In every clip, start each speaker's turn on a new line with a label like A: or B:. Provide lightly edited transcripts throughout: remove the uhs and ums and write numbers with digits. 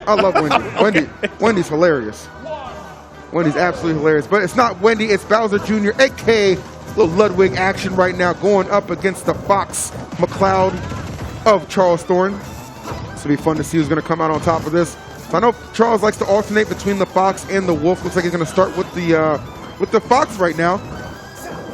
A: I love Wendy. Okay. Wendy's hilarious. Wendy's absolutely hilarious. But it's not Wendy, it's Bowser Jr., a.k.a. little Ludwig action right now, going up against the Fox McCloud of Charles Theoren. This will be fun to see who's going to come out on top of this. So I know Charles likes to alternate between the Fox and the Wolf. Looks like he's going to start with the Fox right now.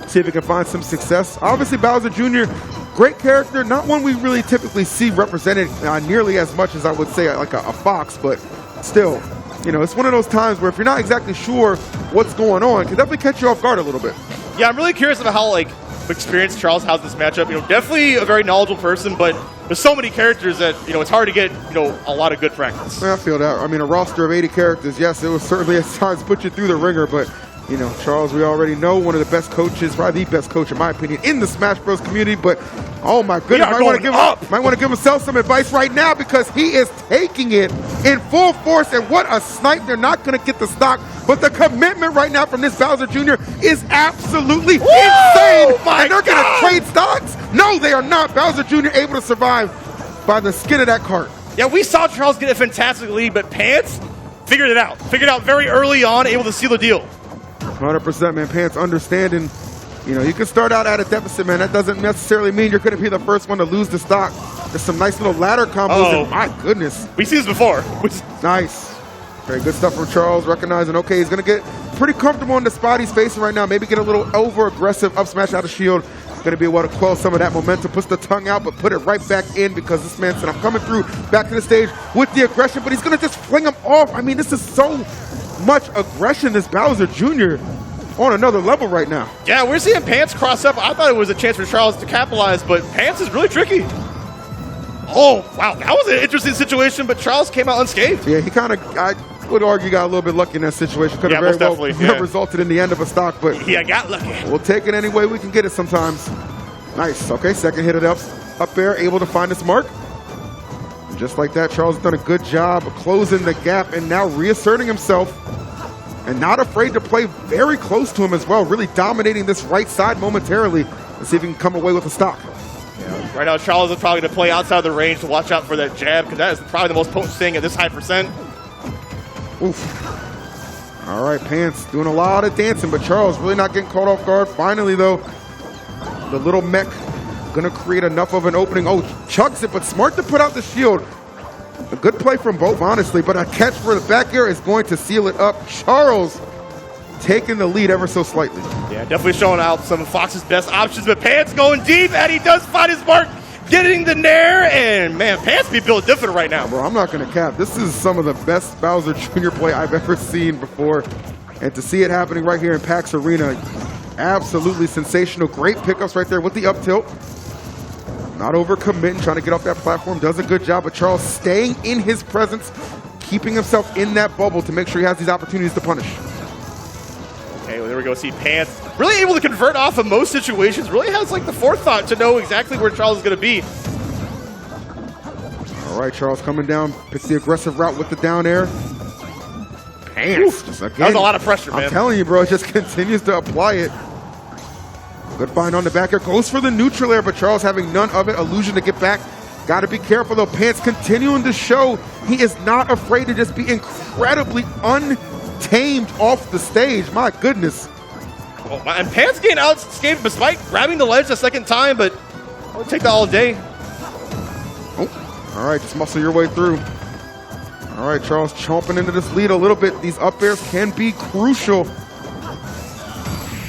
A: See if he can find some success. Obviously, Bowser Jr., great character. Not one we really typically see represented nearly as much as I would say like a Fox, but still, you know, it's one of those times where if you're not exactly sure what's going on, it can definitely catch you off guard a little bit.
B: Yeah, I'm really curious about how like experienced Charles has this matchup. You know, definitely a very knowledgeable person, but there's so many characters that, you know, it's hard to get, you know, a lot of good practice.
A: Yeah, I feel that. I mean, a roster of 80 characters, yes, it will certainly at times put you through the ringer, but you know, Charles, we already know, one of the best coaches, probably the best coach in my opinion, in the Smash Bros. Community. But oh my goodness, might want to give himself some advice right now because he is taking it in full force. And what a snipe! They're not going to get the stock, but the commitment right now from this Bowser Jr. is absolutely insane. And they're going to trade stocks? No, they are not. Bowser Jr. able to survive by the skin of that cart.
B: Yeah, we saw Charles get a fantastic lead, but Pants figured it out. Figured it out very early on, able to seal the deal.
A: 100%, man. Pants understanding, you know, you can start out at a deficit, man. That doesn't necessarily mean you're going to be the first one to lose the stock. There's some nice little ladder combos, and my goodness.
B: We see this before.
A: Nice. Very good stuff from Charles, recognizing, okay, he's going to get pretty comfortable in the spot he's facing right now. Maybe get a little over-aggressive up smash out of shield. Going to be able to quell some of that momentum. Puts the tongue out, but put it right back in because this man said, I'm coming through back to the stage with the aggression, but he's going to just fling him off. I mean, this is so much aggression, this Bowser Jr. on another level right now.
B: Yeah, we're seeing Pants cross up. I thought it was a chance for Charles to capitalize, but Pants is really tricky. Oh, wow, that was an interesting situation, but Charles came out unscathed.
A: Yeah, he kind of, I would argue, got a little bit lucky in that situation. Could have very well resulted in the end of a stock, but
B: yeah, got lucky.
A: We'll take it any way we can get it sometimes. Nice, okay, second hit it up there, able to find his mark. And just like that, Charles has done a good job of closing the gap and now reasserting himself and not afraid to play very close to him as well, really dominating this right side momentarily. Let's see if he can come away with a stock.
B: Yeah. Right now, Charles is probably going to play outside the range to watch out for that jab because that is probably the most potent thing at this high percent.
A: Oof. All right, Pants doing a lot of dancing, but Charles really not getting caught off guard. Finally, though, the little mech going to create enough of an opening. Oh, chucks it, but smart to put out the shield. A good play from both, honestly, but a catch for the back air is going to seal it up. Charles taking the lead ever so slightly.
B: Yeah, definitely showing out some of Fox's best options, but Pants going deep, and he does find his mark, getting the nair, and man, Pants be built different right now.
A: Bro, I'm not going to cap. This is some of the best Bowser Jr. play I've ever seen before, and to see it happening right here in PAX Arena, absolutely sensational. Great pickups right there with the up tilt. Not overcommitting, trying to get off that platform. Does a good job, but Charles staying in his presence, keeping himself in that bubble to make sure he has these opportunities to punish.
B: Okay, well, there we go. See Pants really able to convert off of most situations. Really has like the forethought to know exactly where Charles is going to be.
A: All right, Charles coming down, picks the aggressive route with the down air. Pants, just again.
B: That was a lot of pressure, man.
A: I'm telling you, bro, it just continues to apply it. Good find on the back air, goes for the neutral air, but Charles having none of it. Illusion to get back. Got to be careful though. Pants continuing to show he is not afraid to just be incredibly untamed off the stage. My goodness.
B: Oh, and Pants getting outscathed despite grabbing the ledge the second time, but I'll take that all day.
A: Oh, all right, just muscle your way through. All right, Charles chomping into this lead a little bit. These up airs can be crucial.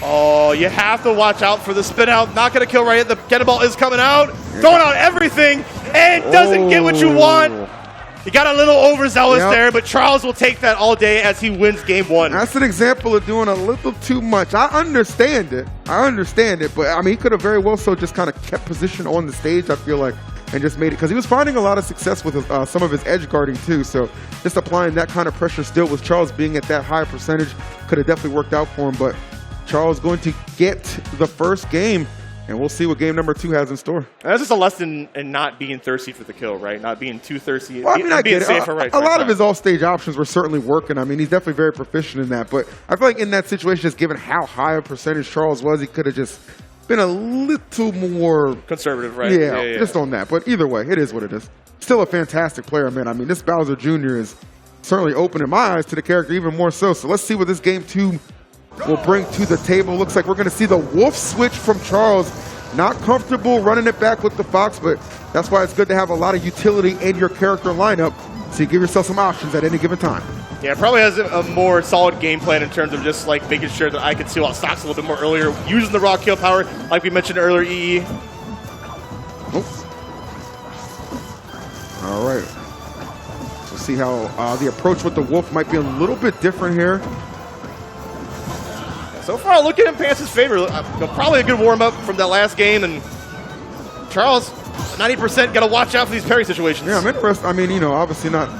B: Oh, you have to watch out for the spin out. Not going to kill right yet. The cannonball is coming out. Throwing out everything and doesn't get what you want. You got a little overzealous there, but Charles will take that all day as he wins game one.
A: That's an example of doing a little too much. I understand it, but I mean, he could have very well so just kind of kept position on the stage, I feel like, and just made it, because he was finding a lot of success with his, some of his edge guarding too, so just applying that kind of pressure still with Charles being at that high percentage could have definitely worked out for him, but Charles going to get the first game, and we'll see what game number 2 has in store.
B: That's just a lesson in not being thirsty for the kill, right? Not being too thirsty.
A: Well, I mean, I get it. A lot of his off-stage options were certainly working. I mean, he's definitely very proficient in that. But I feel like in that situation, just given how high a percentage Charles was, he could have just been a little more
B: conservative, right?
A: Yeah, just on that. But either way, it is what it is. Still a fantastic player, man. I mean, this Bowser Jr. is certainly opening my eyes to the character even more so. So let's see what this game 2 will bring to the table. Looks like we're going to see the Wolf switch from Charles. Not comfortable running it back with the Fox, but that's why it's good to have a lot of utility in your character lineup so you give yourself some options at any given time.
B: Yeah, it probably has a more solid game plan in terms of just like making sure that I can seal out stocks a little bit more earlier, using the raw kill power like we mentioned earlier, EE.
A: Oh. All right. So see how the approach with the Wolf might be a little bit different here.
B: So far, looking in Pants' favor. Probably a good warm-up from that last game. And Charles, 90% got to watch out for these parry situations.
A: Yeah, I'm interested. I mean, you know, obviously not,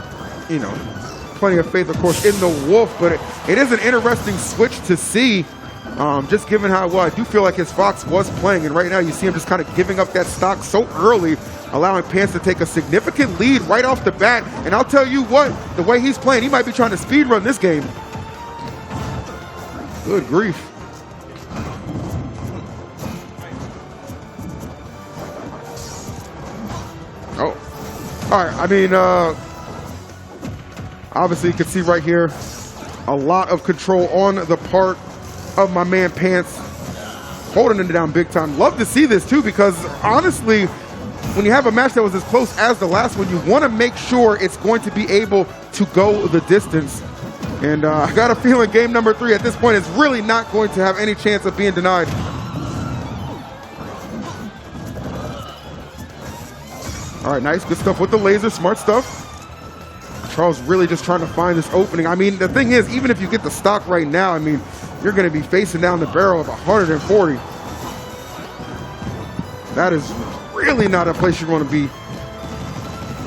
A: you know, plenty of faith, of course, in the Wolf. But it is an interesting switch to see, just given how well I do feel like his Fox was playing. And right now, you see him just kind of giving up that stock so early, allowing Pants to take a significant lead right off the bat. And I'll tell you what, the way he's playing, he might be trying to speed run this game. Good grief. Oh. All right, I mean, obviously you can see right here a lot of control on the part of my man Pants, holding him down big time. Love to see this too, because honestly, when you have a match that was as close as the last one, you want to make sure it's going to be able to go the distance. And I got a feeling game number 3 at this point is really not going to have any chance of being denied. All right, nice, good stuff with the laser, smart stuff. Charles really just trying to find this opening. I mean, the thing is, even if you get the stock right now, I mean, you're going to be facing down the barrel of 140. That is really not a place you want to be.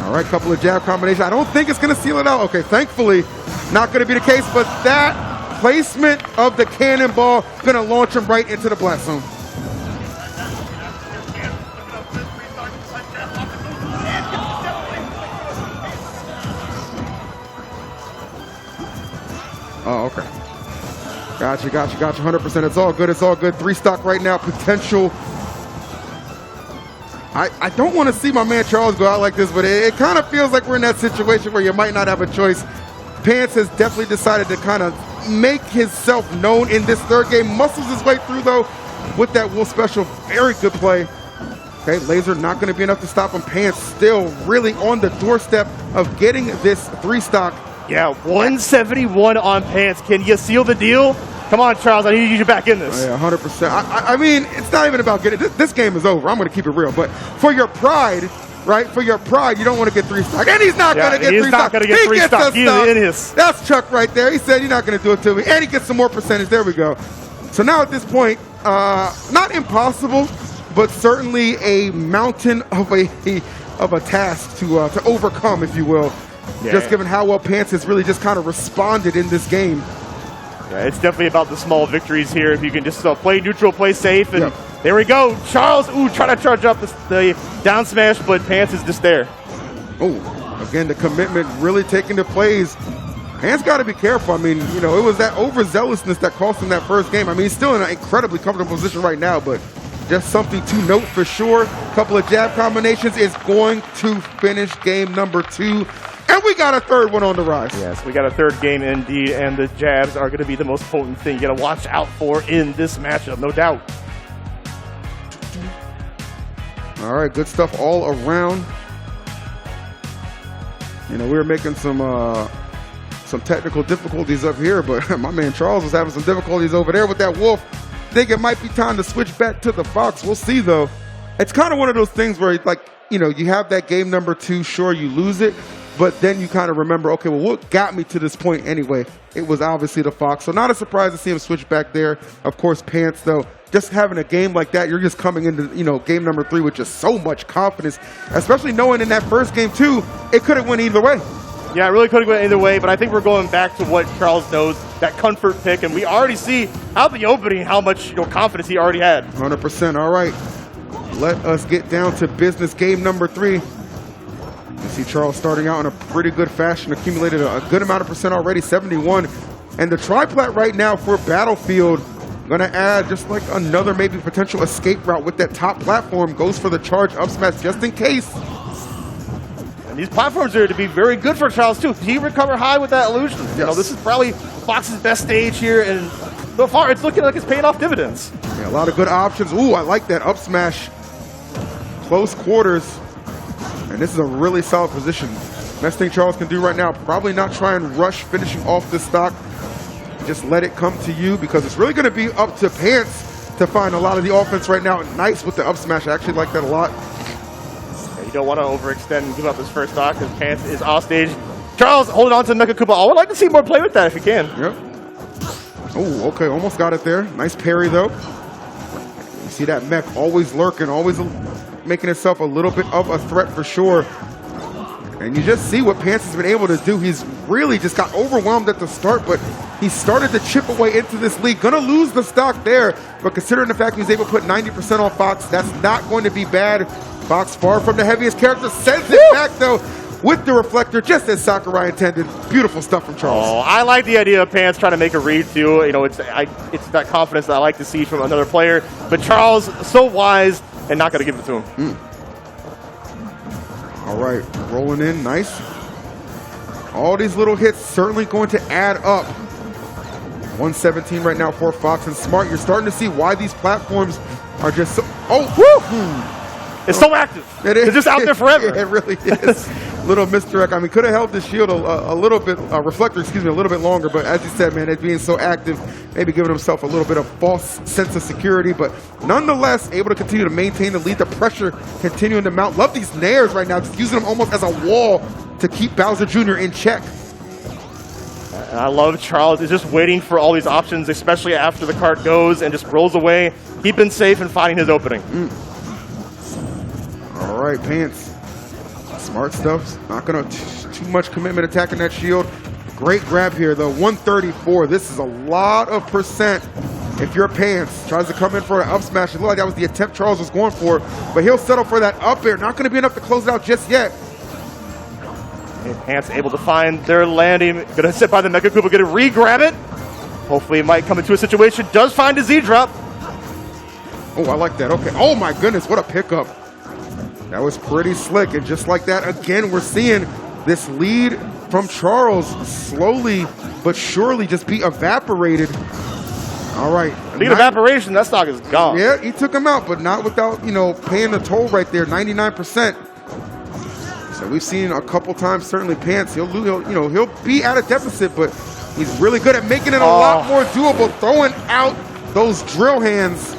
A: All right, couple of jab combinations. I don't think it's going to seal it out. Okay, thankfully, not going to be the case, but that placement of the cannonball going to launch him right into the blast zone. Oh, okay. Gotcha. 100%. It's all good. 3 stock right now. Potential. I don't want to see my man Charles go out like this, but it kind of feels like we're in that situation where you might not have a choice. Pants has definitely decided to kind of make himself known in this third game. Muscles his way through, though, with that Wolf special. Very good play. Okay, laser not going to be enough to stop him. Pants still really on the doorstep of getting this 3 stock.
B: Yeah, 171 on Pants. Can you seal the deal? Come on, Charles, I need to get you back in this.
A: Yeah, 100%. I mean, it's not even about getting this game is over. I'm going to keep it real. But for your pride, right? For your pride, you don't want to get 3 stock. And he's not going to get 3 stock.
B: He's not going to get 3 stock. He's in his.
A: That's Chuck right there. He said he's not going to do it to me. And he gets some more percentage. There we go. So now at this point, not impossible, but certainly a mountain of a task to overcome, if you will. Yeah. Just given how well Pants has really just kind of responded in this game.
B: Yeah, it's definitely about the small victories here. If you can just play neutral, play safe, and there we go. Charles, trying to charge up the down smash, but Pants is just there.
A: Oh, again, the commitment really taking the plays. Pants got to be careful. I mean, you know, it was that overzealousness that cost him that first game. I mean, he's still in an incredibly comfortable position right now, but just something to note for sure. A couple of jab combinations is going to finish game number 2. And we got a third one on the rise.
B: Yes, we got a third game indeed, and the jabs are going to be the most potent thing you got to watch out for in this matchup, no doubt.
A: All right, good stuff all around. You know, we were making some technical difficulties up here, but my man Charles was having some difficulties over there with that Wolf. Think it might be time to switch back to the Fox. We'll see, though. It's kind of one of those things where, like, you know, you have that game number 2, sure, you lose it. But then you kind of remember, okay, well, what got me to this point anyway? It was obviously the Fox. So not a surprise to see him switch back there. Of course, Pants, though, just having a game like that, you're just coming into, you know, game number 3 with just so much confidence, especially knowing in that first game, too, it could have went either way.
B: Yeah, it really could have went either way, but I think we're going back to what Charles knows, that comfort pick, and we already see out the opening how much confidence he already had.
A: 100%. All right. Let us get down to business. Game number 3. You see Charles starting out in a pretty good fashion, accumulated a good amount of percent already, 71. And the triplat right now for Battlefield, going to add just like another maybe potential escape route with that top platform. Goes for the charge up smash just in case.
B: And these platforms are to be very good for Charles, too. He recover high with that illusion.
A: Yes.
B: You know, this is probably Fox's best stage here, and so far it's looking like it's paying off dividends.
A: Yeah, a lot of good options. Ooh, I like that up smash. Close quarters. And this is a really solid position. Best thing Charles can do right now, probably not try and rush finishing off this stock. Just let it come to you, because it's really going to be up to Pants to find a lot of the offense right now. Nice with the up smash. I actually like that a lot.
B: Yeah, you don't want to overextend and give up this first stock because Pants is off stage. Charles holding on to the Mecha Koopa. I would like to see more play with that if you can.
A: Yep. Oh, okay. Almost got it there. Nice parry, though. You see that mech always lurking, always making itself a little bit of a threat for sure. And you just see what Pants has been able to do. He's really just got overwhelmed at the start, but he started to chip away into this lead. Gonna lose the stock there, but considering the fact he was able to put 90% on Fox, that's not going to be bad. Fox, far from the heaviest character, sends it back, though, with the reflector, just as Sakurai intended. Beautiful stuff from Charles.
B: Oh, I like the idea of Pants trying to make a read, too. You know, it's that confidence that I like to see from another player. But Charles, so wise, and not going to give it to him.
A: All right, rolling in, nice. All these little hits certainly going to add up. 117 right now for Fox and Smart. You're starting to see why these platforms are just so... Oh, woo!
B: It's so active.
A: It is.
B: It's just out there forever.
A: It really is. Little misdirect. I mean, could have held the shield a little bit, reflector, excuse me, a little bit longer. But as you said, man, it being so active, maybe giving himself a little bit of false sense of security. But nonetheless, able to continue to maintain the lead. The pressure continuing to mount. Love these nairs right now. Just using them almost as a wall to keep Bowser Jr. in check.
B: And I love Charles is just waiting for all these options, especially after the cart goes and just rolls away, keeping safe and finding his opening.
A: All right, Pants. Smart stuff. Not going to too much commitment attacking that shield. Great grab here, though. 134. This is a lot of percent. If you're Pants, tries to come in for an up smash. It looked like that was the attempt Charles was going for, but he'll settle for that up air. Not going to be enough to close it out just yet.
B: And Pants able to find their landing. Gonna sit by the Mecha Koopa, gonna re-grab it. Hopefully it might come into a situation. Does find a Z-drop.
A: Oh, I like that. Okay. Oh my goodness, what a pickup. That was pretty slick. And just like that, again, we're seeing this lead from Charles slowly but surely just be evaporated. All right.
B: Speaking of evaporation, that stock is gone.
A: Yeah, he took him out, but not without, you know, paying the toll right there, 99%. So we've seen a couple times, certainly Pants, he'll be at a deficit, but he's really good at making it a lot more doable, throwing out those drill hands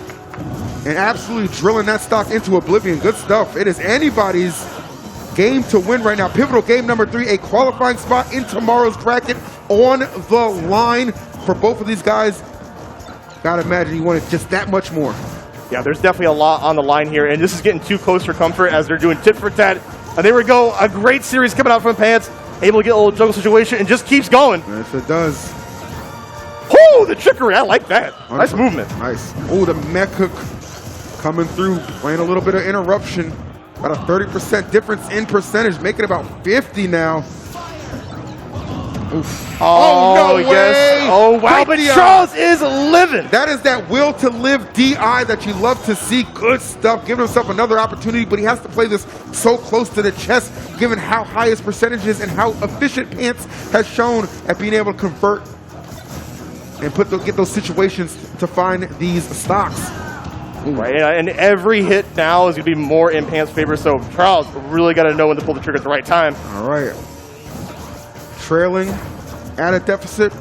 A: and absolutely drilling that stock into oblivion. Good stuff. It is anybody's game to win right now. Pivotal game number 3, a qualifying spot in tomorrow's bracket on the line for both of these guys. Gotta imagine he wanted just that much more.
B: Yeah, there's definitely a lot on the line here, and this is getting too close for comfort as they're doing tit for tat. And there we go, a great series coming out from Pants, able to get a little juggle situation and just keeps going.
A: Yes, it does.
B: Oh, the trickery, I like that. Nice movement.
A: Nice. Oh, the mecha coming through, playing a little bit of interruption. About a 30% difference in percentage, making about 50 now. Oof.
B: Oh,
A: no
B: yes.
A: way!
B: Oh, wow, but Charles is living.
A: That is that will to live DI that you love to see. Good stuff. Giving himself another opportunity, but he has to play this so close to the chest, given how high his percentage is and how efficient Pants has shown at being able to convert and get those situations to find these stocks. Ooh.
B: Right, and every hit now is going to be more in Pants' favor, so Charles really got to know when to pull the trigger at the right time.
A: All right. Trailing at a deficit.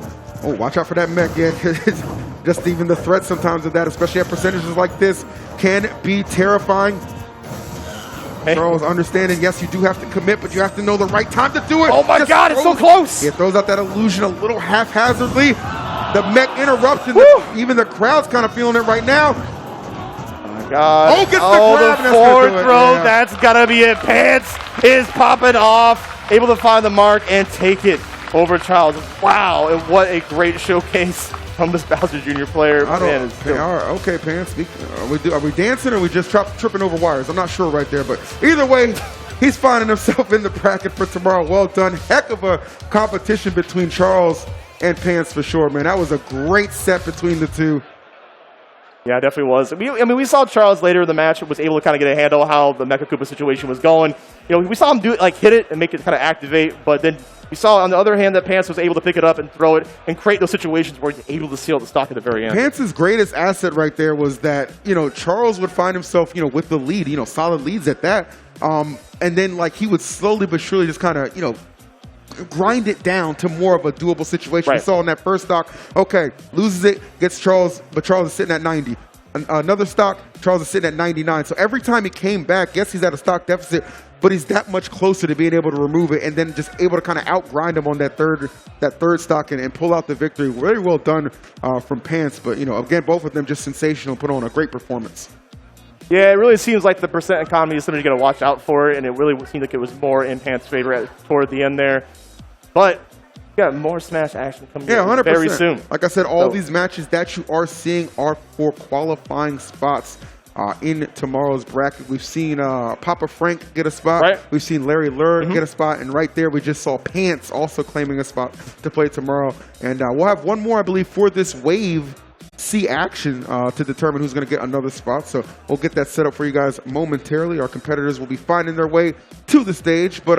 A: Oh, watch out for that mech. Yeah, just even the threat sometimes of that, especially at percentages like this, can be terrifying. Hey. Charles understanding, yes, you do have to commit, but you have to know the right time to do it.
B: Oh my God, it's so close.
A: He throws out that illusion a little haphazardly. The mech interruption, even the crowd's kind of feeling it right now.
B: God.
A: Oh, gets the grab.
B: The forward throw, yeah. That's gotta be it. Pants is popping off, able to find the mark and take it over Charles. Wow, and what a great showcase from this Bowser Jr. player.
A: Okay, Pants, are we dancing or are we just tripping over wires? I'm not sure right there, but either way, he's finding himself in the bracket for tomorrow. Well done. Heck of a competition between Charles and Pants for sure, man. That was a great set between the two.
B: Yeah, it definitely was. I mean, we saw Charles later in the match was able to kind of get a handle how the Mecha Koopa situation was going. You know, we saw him do it, like hit it and make it kind of activate, but then we saw on the other hand that Pants was able to pick it up and throw it and create those situations where he's able to seal the stock at the very end.
A: Pants' greatest asset right there was that, you know, Charles would find himself, you know, with the lead, you know, solid leads at that. And then, like, he would slowly but surely just kind of, you know, grind it down to more of a doable situation.
B: Right.
A: We saw in that first stock, okay, loses it, gets Charles, but Charles is sitting at 90. Another stock, Charles is sitting at 99. So every time he came back, yes, he's at a stock deficit, but he's that much closer to being able to remove it and then just able to kind of outgrind him on that third stock and pull out the victory. Very well done from Pants, but, you know, again, both of them just sensational, put on a great performance.
B: Yeah, it really seems like the percent economy is something you got to watch out for, and it really seemed like it was more in Pants' favor toward the end there. But we got more Smash action coming
A: 100%.
B: very soon.
A: Like I said, all these matches that you are seeing are for qualifying spots in tomorrow's bracket. We've seen Papa Frank get a spot.
B: Right.
A: We've seen Larry Lurr get a spot. And right there, we just saw Pants also claiming a spot to play tomorrow. And we'll have one more, I believe, for this Wave C action to determine who's going to get another spot. So we'll get that set up for you guys momentarily. Our competitors will be finding their way to the stage. But